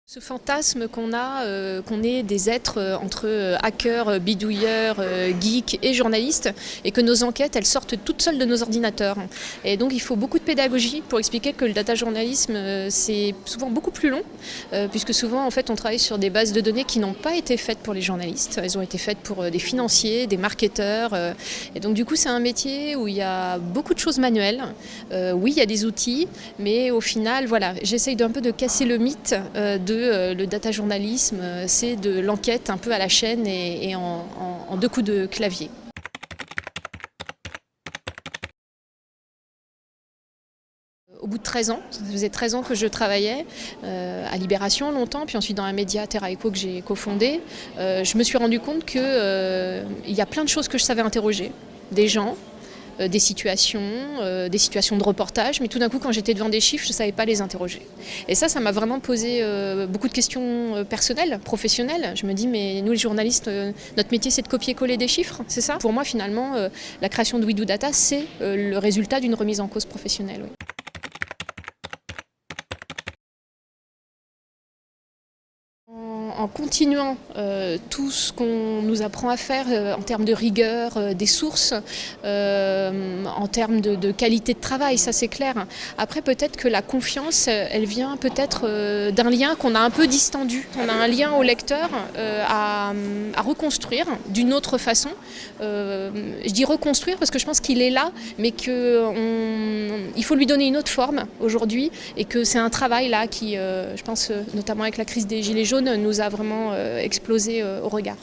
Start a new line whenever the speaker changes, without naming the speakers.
Ce fantasme qu'on a, qu'on est des êtres entre hackers, bidouilleurs, geeks et journalistes, et que nos enquêtes, elles sortent toutes seules de nos ordinateurs. Et donc il faut beaucoup de pédagogie pour expliquer que le data journalisme, c'est souvent beaucoup plus long, puisque souvent en fait on travaille sur des bases de données qui n'ont pas été faites pour les journalistes. Elles ont été faites pour des financiers, des marketeurs. Et donc du coup c'est un métier où il y a beaucoup de choses manuelles. Oui, il y a des outils, mais au final, voilà, j'essaye d'un peu de casser le mythe le data journalisme, c'est de l'enquête un peu à la chaîne et en deux coups de clavier. Au bout de 13 ans, ça faisait 13 ans que je travaillais à Libération longtemps, puis ensuite dans un média Terra Echo que j'ai cofondé, je me suis rendu compte qu'il y a plein de choses que je savais interroger, des gens, des situations de reportage, mais tout d'un coup quand j'étais devant des chiffres, je ne savais pas les interroger. Et ça m'a vraiment posé beaucoup de questions personnelles, professionnelles. Je me dis mais nous les journalistes, notre métier c'est de copier-coller des chiffres, c'est ça? Pour moi finalement, la création de We Do Data, c'est le résultat d'une remise en cause professionnelle. Oui. En continuant tout ce qu'on nous apprend à faire en termes de rigueur, des sources, en termes de qualité de travail, ça c'est clair. Après peut-être que la confiance, elle vient peut-être d'un lien qu'on a un peu distendu. On a un lien au lecteur à reconstruire d'une autre façon. Je dis reconstruire parce que je pense qu'il est là, mais qu'il faut lui donner une autre forme aujourd'hui et que c'est un travail là qui, je pense notamment avec la crise des Gilets jaunes, nous a vraiment explosé au regard.